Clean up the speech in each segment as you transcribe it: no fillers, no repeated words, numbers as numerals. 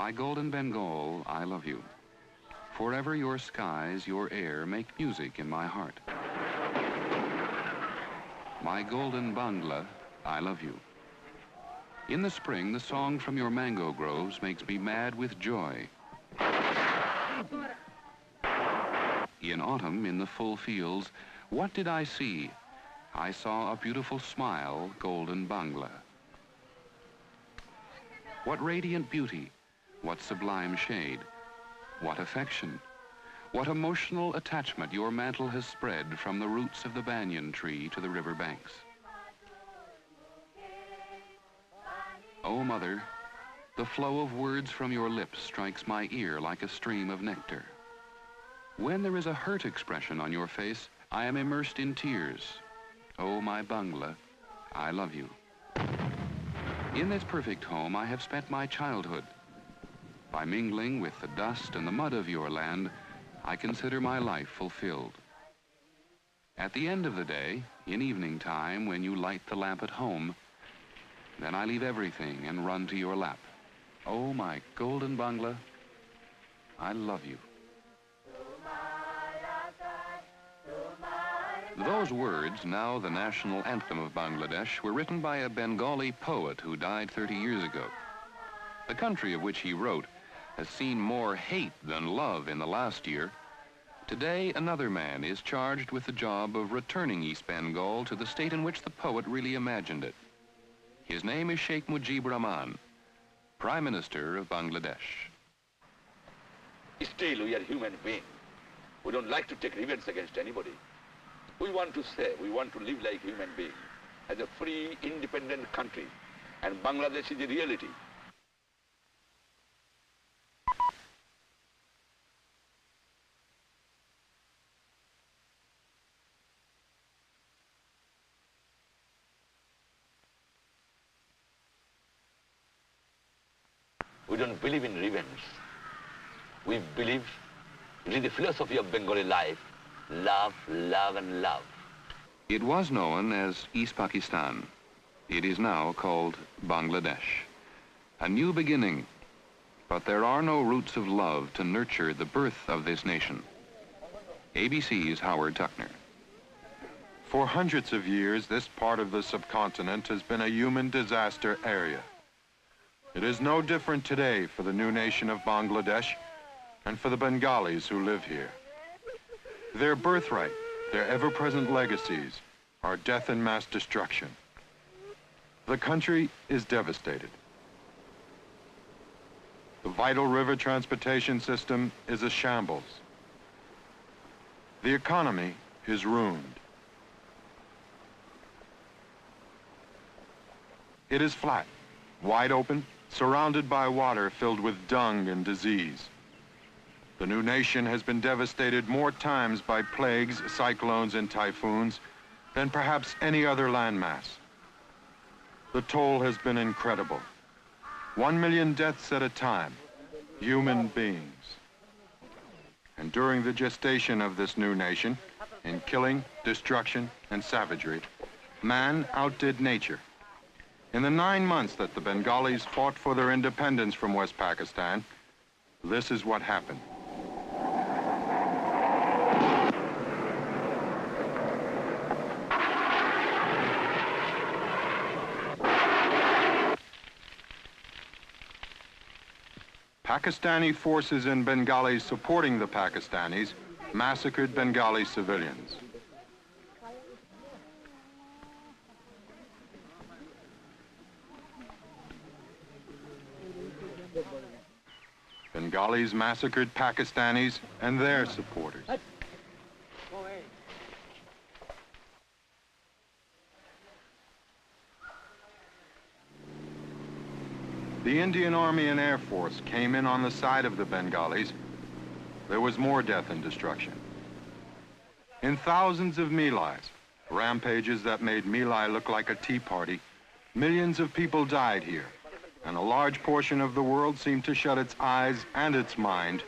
My golden Bengal, I love you. Forever your skies, your air make music in my heart. My golden Bangla, I love you. In the spring, the song from your mango groves makes me mad with joy. In autumn, in the full fields, what did I see? I saw a beautiful smile, golden Bangla. What radiant beauty, what sublime shade, what affection, what emotional attachment your mantle has spread from the roots of the banyan tree to the river banks. Oh, Mother, the flow of words from your lips strikes my ear like a stream of nectar. When there is a hurt expression on your face, I am immersed in tears. Oh, my Bangla, I love you. In this perfect home, I have spent my childhood. By mingling with the dust and the mud of your land, I consider my life fulfilled. At the end of the day, in evening time, when you light the lamp at home, then I leave everything and run to your lap. Oh, my golden Bangla, I love you. Those words, now the national anthem of Bangladesh, were written by a Bengali poet who died 30 years ago. The country of which he wrote has seen more hate than love in the last year. Today, another man is charged with the job of returning East Bengal to the state in which the poet really imagined it. His name is Sheikh Mujbur Rahman, Prime Minister of Bangladesh. Still, we are human beings. We don't like to take revenge against anybody. We want to say, we want to live like human beings, as a free, independent country, and Bangladesh is a reality. We don't believe in revenge. We believe it is the philosophy of Bengali life. Love, love, and love. It was known as East Pakistan. It is now called Bangladesh. A new beginning, but there are no roots of love to nurture the birth of this nation. ABC's Howard Tuckner. For hundreds of years, this part of the subcontinent has been a human disaster area. It is no different today for the new nation of Bangladesh and for the Bengalis who live here. Their birthright, their ever-present legacies, are death and mass destruction. The country is devastated. The vital river transportation system is a shambles. The economy is ruined. It is flat, wide open, surrounded by water filled with dung and disease. The new nation has been devastated more times by plagues, cyclones, and typhoons than perhaps any other landmass. The toll has been incredible. 1 million deaths at a time, human beings. And during the gestation of this new nation, in killing, destruction, and savagery, man outdid nature. In the 9 months that the Bengalis fought for their independence from West Pakistan, this is what happened. Pakistani forces and Bengalis supporting the Pakistanis massacred Bengali civilians. Bengalis massacred Pakistanis and their supporters. The Indian Army and Air Force came in on the side of the Bengalis. There was more death and destruction. In thousands of Milais, rampages that made Milai look like a tea party, millions of people died here, and a large portion of the world seemed to shut its eyes and its mind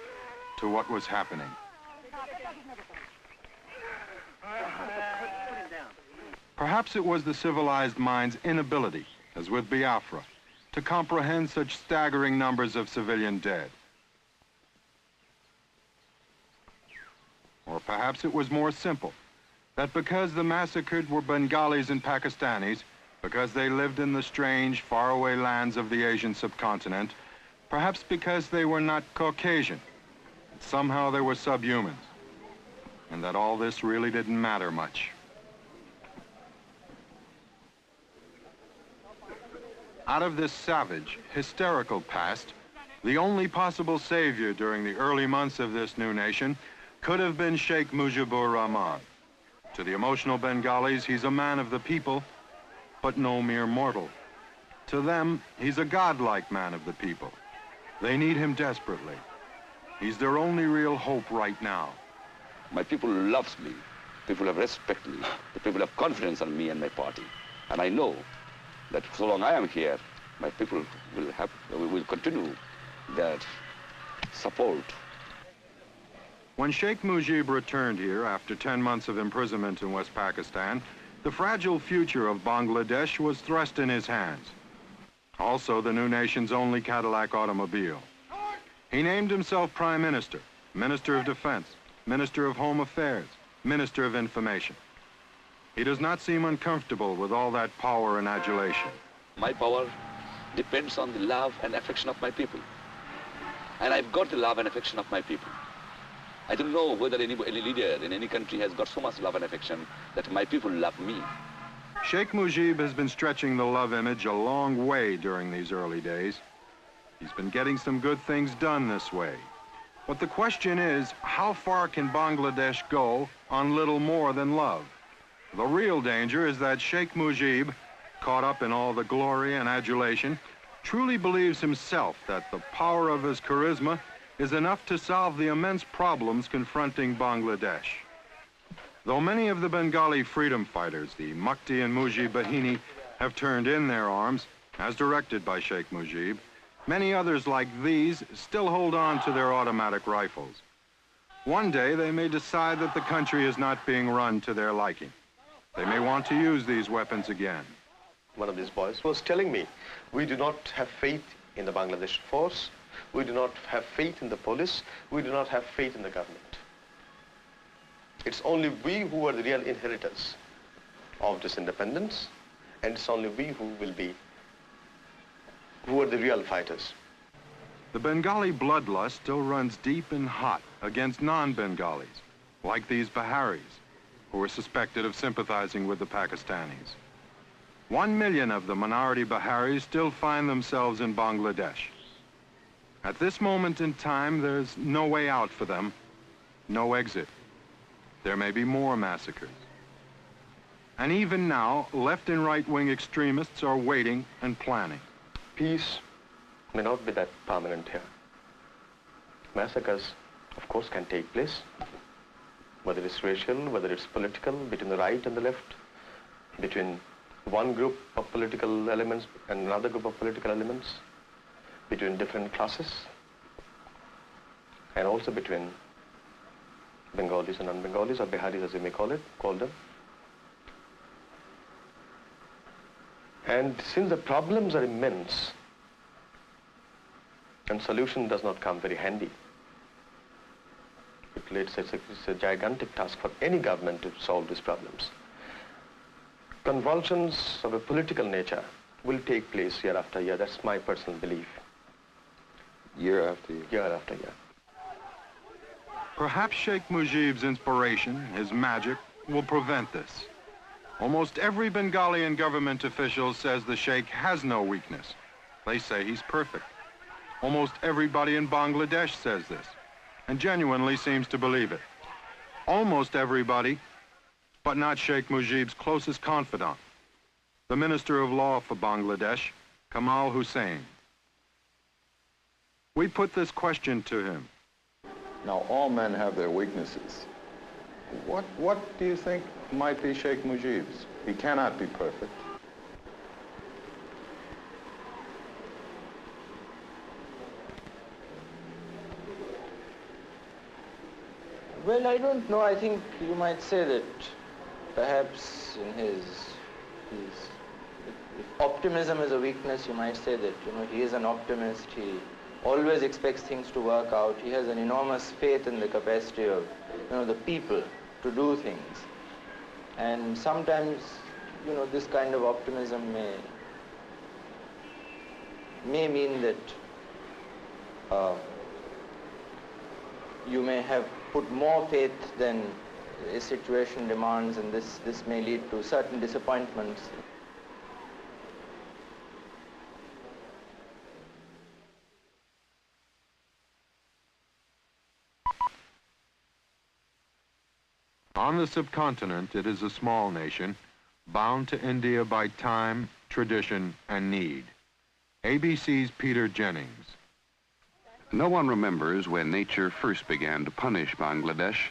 to what was happening. Perhaps it was the civilized mind's inability, as with Biafra, to comprehend such staggering numbers of civilian dead. Or perhaps it was more simple, that because the massacred were Bengalis and Pakistanis, because they lived in the strange, faraway lands of the Asian subcontinent, perhaps because they were not Caucasian, somehow they were subhumans, and that all this really didn't matter much. Out of this savage, hysterical past, the only possible savior during the early months of this new nation could have been Sheikh Mujbur Rahman. To the emotional Bengalis, he's a man of the people, but no mere mortal. To them, he's a godlike man of the people. They need him desperately. He's their only real hope right now. My people loves me. People have respect me. The people have confidence on me and my party. And I know that so long I am here, my people will continue their support. When Sheikh Mujib returned here after 10 months of imprisonment in West Pakistan, the fragile future of Bangladesh was thrust in his hands. Also, the new nation's only Cadillac automobile. He named himself Prime Minister, Minister of Defense, Minister of Home Affairs, Minister of Information. He does not seem uncomfortable with all that power and adulation. My power depends on the love and affection of my people. And I've got the love and affection of my people. I don't know whether any leader in any country has got so much love and affection that my people love me. Sheikh Mujib has been stretching the love image a long way during these early days. He's been getting some good things done this way. But the question is, how far can Bangladesh go on little more than love? The real danger is that Sheikh Mujib, caught up in all the glory and adulation, truly believes himself that the power of his charisma is enough to solve the immense problems confronting Bangladesh. Though many of the Bengali freedom fighters, the Mukti and Mujib Bahini, have turned in their arms, as directed by Sheikh Mujib, many others like these still hold on to their automatic rifles. One day they may decide that the country is not being run to their liking. They may want to use these weapons again. One of these boys was telling me, we do not have faith in the Bangladesh force, we do not have faith in the police, we do not have faith in the government. It's only we who are the real inheritors of this independence, and it's only we who are the real fighters. The Bengali bloodlust still runs deep and hot against non-Bengalis, like these Biharis, who are suspected of sympathizing with the Pakistanis. 1 million of the minority Biharis still find themselves in Bangladesh. At this moment in time, there's no way out for them, no exit. There may be more massacres. And even now, left and right-wing extremists are waiting and planning. Peace may not be that permanent here. Massacres, of course, can take place, whether it's racial, whether it's political, between the right and the left, between one group of political elements and another group of political elements, between different classes, and also between Bengalis and non-Bengalis, or Biharis as you may call them. And since the problems are immense, and solution does not come very handy, it's a gigantic task for any government to solve these problems. Convulsions of a political nature will take place year after year. That's my personal belief. Year after year. Year after year. Perhaps Sheikh Mujib's inspiration, his magic, will prevent this. Almost every Bengali government official says the Sheikh has no weakness. They say he's perfect. Almost everybody in Bangladesh says this, and genuinely seems to believe it. Almost everybody, but not Sheikh Mujib's closest confidant, the Minister of Law for Bangladesh, Kamal Hussein. We put this question to him. Now, all men have their weaknesses. What do you think might be Sheikh Mujib's? He cannot be perfect. Well, I don't know. I think you might say that perhaps in his if optimism is a weakness, you might say that, he is an optimist. He always expects things to work out. He has an enormous faith in the capacity of, the people to do things. And sometimes, this kind of optimism may mean that you may have put more faith than a situation demands, and this may lead to certain disappointments. On the subcontinent, it is a small nation, bound to India by time, tradition, and need. ABC's Peter Jennings. No one remembers when nature first began to punish Bangladesh,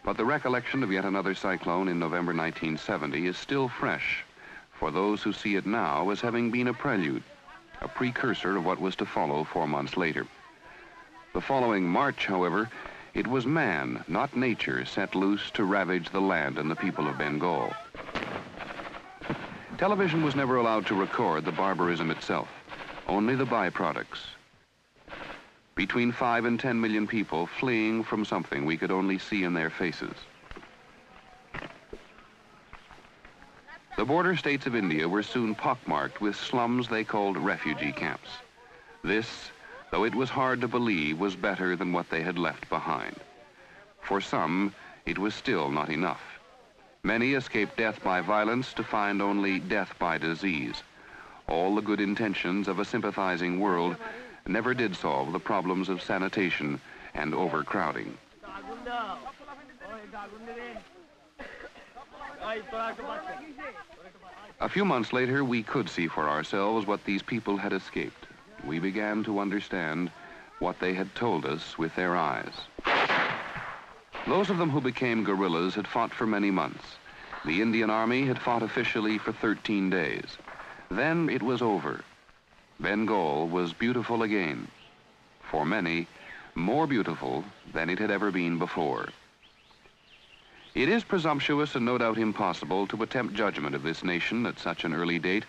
but the recollection of yet another cyclone in November 1970 is still fresh for those who see it now as having been a prelude, a precursor of what was to follow 4 months later. The following March, however, it was man, not nature, set loose to ravage the land and the people of Bengal. Television was never allowed to record the barbarism itself, only the byproducts. Between 5 and 10 million people fleeing from something we could only see in their faces. The border states of India were soon pockmarked with slums they called refugee camps. This, though it was hard to believe, was better than what they had left behind. For some, it was still not enough. Many escaped death by violence to find only death by disease. All the good intentions of a sympathizing world never did solve the problems of sanitation and overcrowding. A few months later, we could see for ourselves what these people had escaped. We began to understand what they had told us with their eyes. Those of them who became guerrillas had fought for many months. The Indian Army had fought officially for 13 days. Then it was over. Bengal was beautiful again. For many, more beautiful than it had ever been before. It is presumptuous and no doubt impossible to attempt judgment of this nation at such an early date.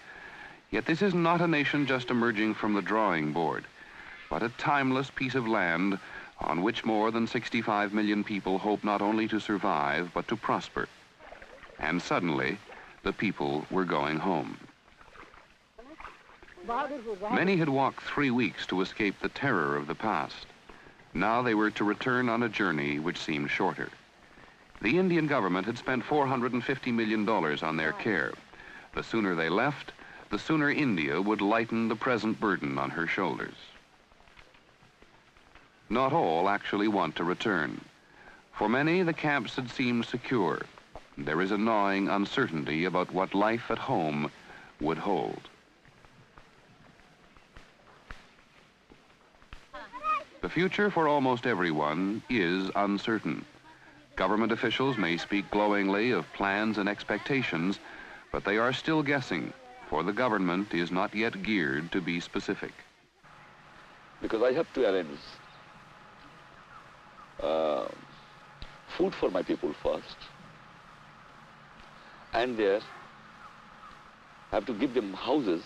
Yet this is not a nation just emerging from the drawing board, but a timeless piece of land on which more than 65 million people hope not only to survive, but to prosper. And suddenly, the people were going home. Many had walked 3 weeks to escape the terror of the past. Now they were to return on a journey which seemed shorter. The Indian government had spent $450 million on their care. The sooner they left, the sooner India would lighten the present burden on her shoulders. Not all actually want to return. For many, the camps had seemed secure. There is a gnawing uncertainty about what life at home would hold. The future for almost everyone is uncertain. Government officials may speak glowingly of plans and expectations, but they are still guessing, for the government is not yet geared to be specific. Because I have to arrange food for my people first, and there I have to give them houses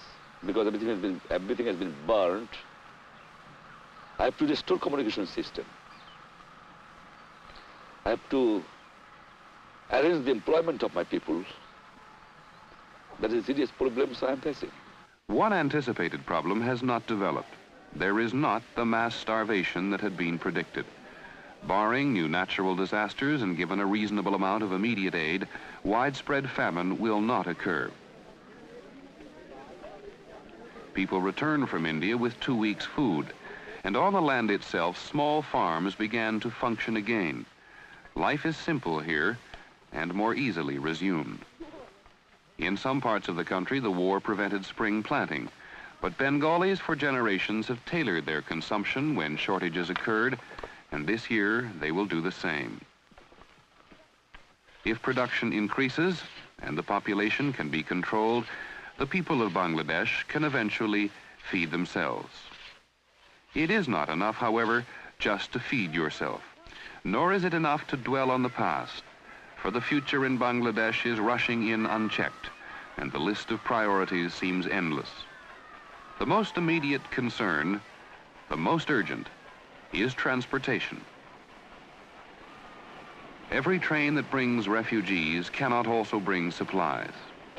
because everything has been burnt. I have to restore communication system. I have to arrange the employment of my people. That is serious problems I am facing. One anticipated problem has not developed. There is not the mass starvation that had been predicted. Barring new natural disasters and given a reasonable amount of immediate aid, widespread famine will not occur. People return from India with 2 weeks' food, and on the land itself, small farms began to function again. Life is simple here and more easily resumed. In some parts of the country, the war prevented spring planting, but Bengalis for generations have tailored their consumption when shortages occurred, and this year they will do the same. If production increases and the population can be controlled, the people of Bangladesh can eventually feed themselves. It is not enough, however, just to feed yourself, nor is it enough to dwell on the past, for the future in Bangladesh is rushing in unchecked, and the list of priorities seems endless. The most immediate concern, the most urgent, is transportation. Every train that brings refugees cannot also bring supplies.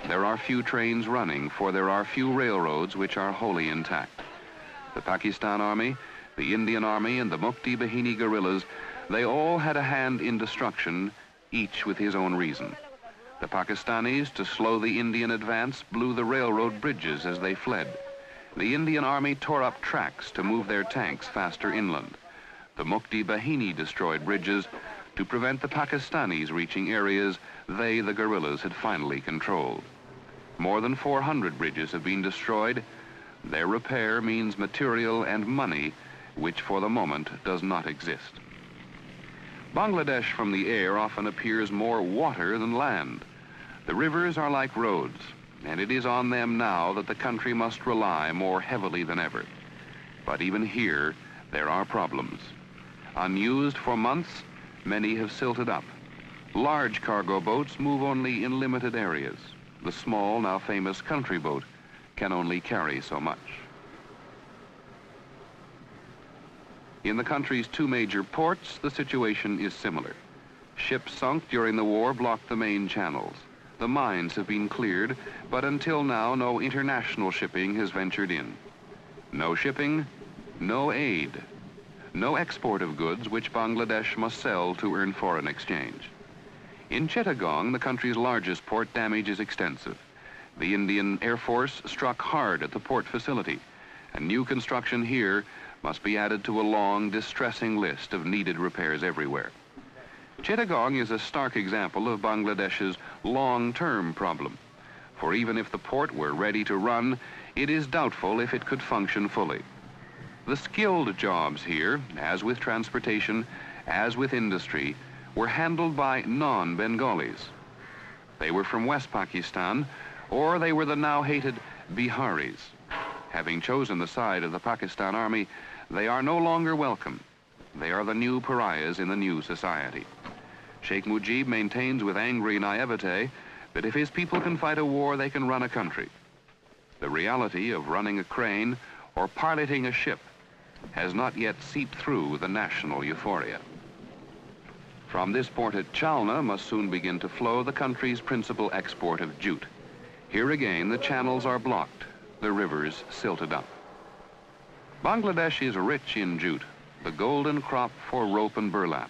There are few trains running, for there are few railroads which are wholly intact. The Pakistan Army, the Indian Army, and the Mukti Bahini guerrillas, they all had a hand in destruction, each with his own reason. The Pakistanis, to slow the Indian advance, blew the railroad bridges as they fled. The Indian Army tore up tracks to move their tanks faster inland. The Mukti Bahini destroyed bridges to prevent the Pakistanis reaching areas they, the guerrillas, had finally controlled. More than 400 bridges have been destroyed. Their repair means material and money, which for the moment does not exist. Bangladesh from the air often appears more water than land. The rivers are like roads, and it is on them now that the country must rely more heavily than ever. But even here, there are problems. Unused for months, many have silted up. Large cargo boats move only in limited areas. The small, now famous country boat can only carry so much. In the country's two major ports, the situation is similar. Ships sunk during the war blocked the main channels. The mines have been cleared, but until now, no international shipping has ventured in. No shipping, no aid. No export of goods which Bangladesh must sell to earn foreign exchange. In Chittagong, the country's largest port, damage is extensive. The Indian Air Force struck hard at the port facility, and new construction here must be added to a long, distressing list of needed repairs everywhere. Chittagong is a stark example of Bangladesh's long-term problem, for even if the port were ready to run, it is doubtful if it could function fully. The skilled jobs here, as with transportation, as with industry, were handled by non-Bengalis. They were from West Pakistan, or they were the now hated Biharis. Having chosen the side of the Pakistan Army, they are no longer welcome. They are the new pariahs in the new society. Sheikh Mujib maintains with angry naivete that if his people can fight a war, they can run a country. The reality of running a crane or piloting a ship has not yet seeped through the national euphoria. From this port at Chalna must soon begin to flow the country's principal export of jute. Here again, the channels are blocked, the rivers silted up. Bangladesh is rich in jute, the golden crop for rope and burlap.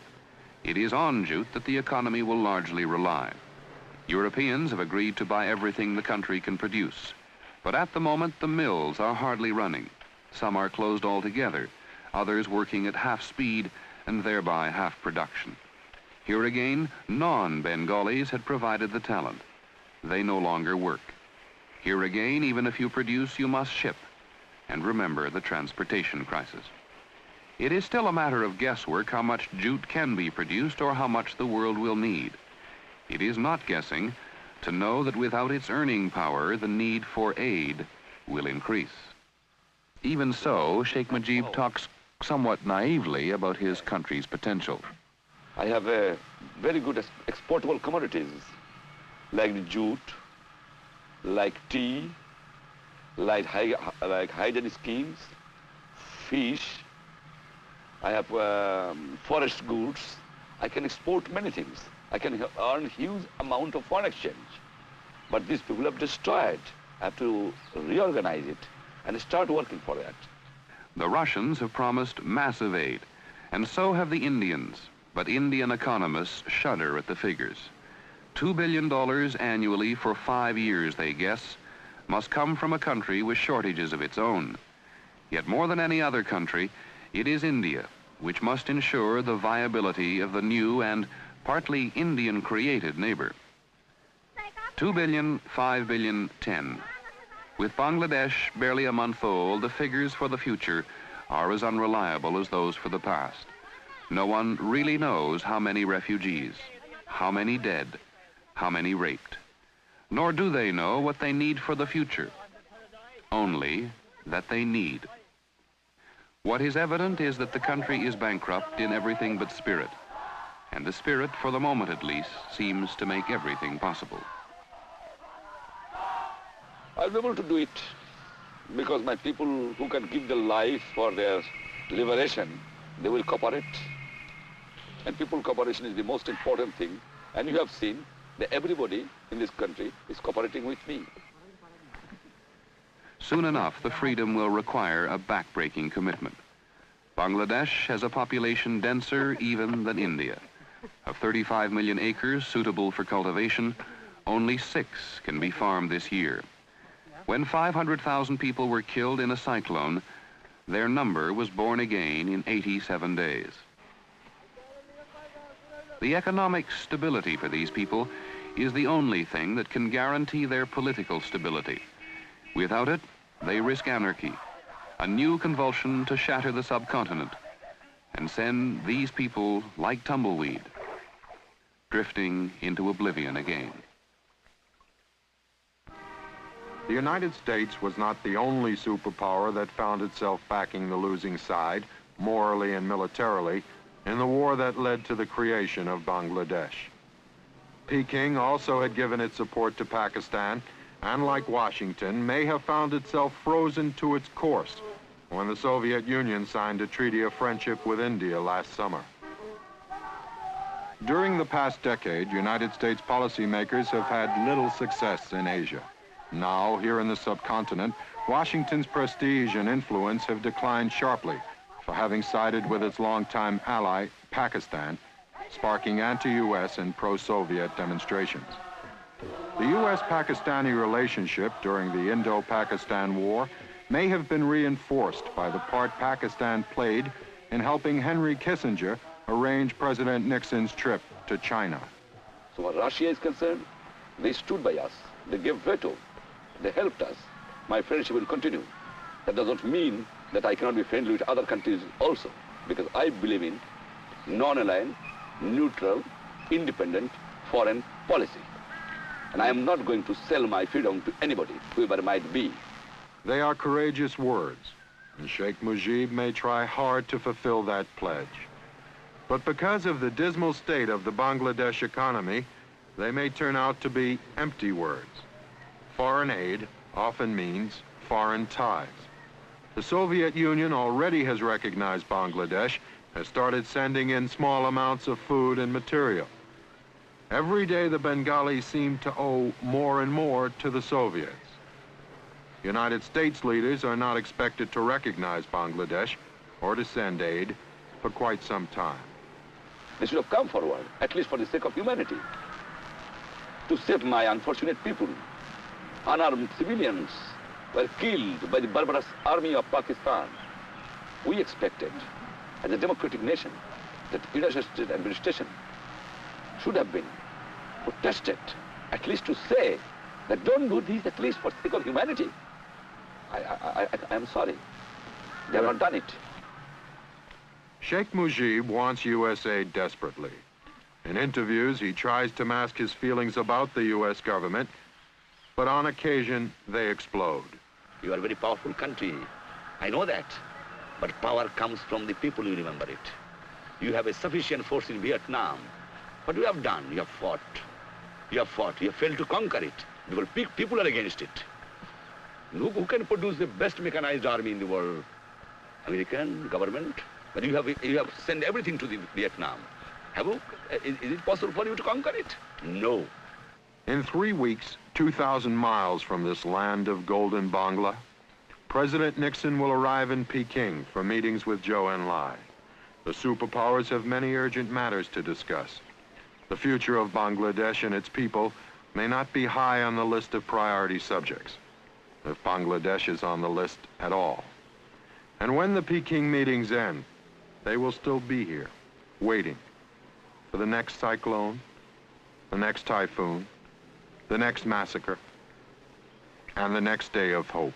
It is on jute that the economy will largely rely. Europeans have agreed to buy everything the country can produce, but at the moment the mills are hardly running. Some are closed altogether, others working at half speed and thereby half production. Here again, non-Bengalis had provided the talent. They no longer work. Here again, even if you produce, you must ship. And remember the transportation crisis. It is still a matter of guesswork how much jute can be produced or how much the world will need. It is not guessing to know that without its earning power, the need for aid will increase. Even so, Sheikh Mujib talks somewhat naively about his country's potential. I have very good exportable commodities like jute, like tea, like hygiene schemes, fish. I have forest goods. I can export many things. I can earn huge amount of foreign exchange. But these people have destroyed. I have to reorganize it and start working for that. The Russians have promised massive aid, and so have the Indians. But Indian economists shudder at the figures. $2 billion annually for 5 years, they guess, must come from a country with shortages of its own. Yet more than any other country, it is India which must ensure the viability of the new and partly Indian-created neighbor. 2 billion, 5 billion, 10. With Bangladesh barely a month old, the figures for the future are as unreliable as those for the past. No one really knows how many refugees, how many dead, how many raped. Nor do they know what they need for the future, only that they need. What is evident is that the country is bankrupt in everything but spirit, and the spirit, for the moment at least, seems to make everything possible. I'll be able to do it because my people who can give their life for their liberation, they will cooperate. And people cooperation is the most important thing. And you have seen that everybody in this country is cooperating with me. Soon enough, the freedom will require a backbreaking commitment. Bangladesh has a population denser even than India. Of 35 million acres suitable for cultivation, only 6 can be farmed this year. When 500,000 people were killed in a cyclone, their number was born again in 87 days. The economic stability for these people is the only thing that can guarantee their political stability. Without it, they risk anarchy, a new convulsion to shatter the subcontinent and send these people like tumbleweed, drifting into oblivion again. The United States was not the only superpower that found itself backing the losing side, morally and militarily, in the war that led to the creation of Bangladesh. Peking also had given its support to Pakistan, and like Washington, may have found itself frozen to its course when the Soviet Union signed a treaty of friendship with India last summer. During the past decade, United States policymakers have had little success in Asia. Now, here in the subcontinent, Washington's prestige and influence have declined sharply for having sided with its longtime ally, Pakistan, sparking anti-U.S. and pro-Soviet demonstrations. The U.S.-Pakistani relationship during the Indo-Pakistan War may have been reinforced by the part Pakistan played in helping Henry Kissinger arrange President Nixon's trip to China. So where Russia is concerned, they stood by us. They gave veto. They helped us. My friendship will continue. That doesn't mean that I cannot be friendly with other countries also, because I believe in non-aligned, neutral, independent foreign policy. And I am not going to sell my freedom to anybody, whoever it might be. They are courageous words, and Sheikh Mujib may try hard to fulfill that pledge. But because of the dismal state of the Bangladesh economy, they may turn out to be empty words. Foreign aid often means foreign ties. The Soviet Union already has recognized Bangladesh, has started sending in small amounts of food and material. Every day the Bengalis seem to owe more and more to the Soviets. United States leaders are not expected to recognize Bangladesh or to send aid for quite some time. They should have come forward, at least for the sake of humanity, to save my unfortunate people. Unarmed civilians were killed by the barbarous army of Pakistan. We expected, as a democratic nation, that the United States administration should have been protested, at least to say that don't do this at least for the sake of humanity. I am sorry. They have not done it. Sheikh Mujib wants U.S. aid desperately. In interviews, he tries to mask his feelings about the U.S. government, but on occasion, they explode. You are a very powerful country. I know that. But power comes from the people, you remember it. You have a sufficient force in Vietnam. What you have done? You have fought. You have fought. You have failed to conquer it. Because people are against it. Who can produce the best mechanized army in the world? American government. But you have sent everything to the Vietnam. Is it possible for you to conquer it? No. In 3 weeks, 2,000 miles from this land of golden Bangla, President Nixon will arrive in Peking for meetings with Zhou Enlai. The superpowers have many urgent matters to discuss. The future of Bangladesh and its people may not be high on the list of priority subjects, if Bangladesh is on the list at all. And when the Peking meetings end, they will still be here, waiting for the next cyclone, the next typhoon, the next massacre, and the next day of hope.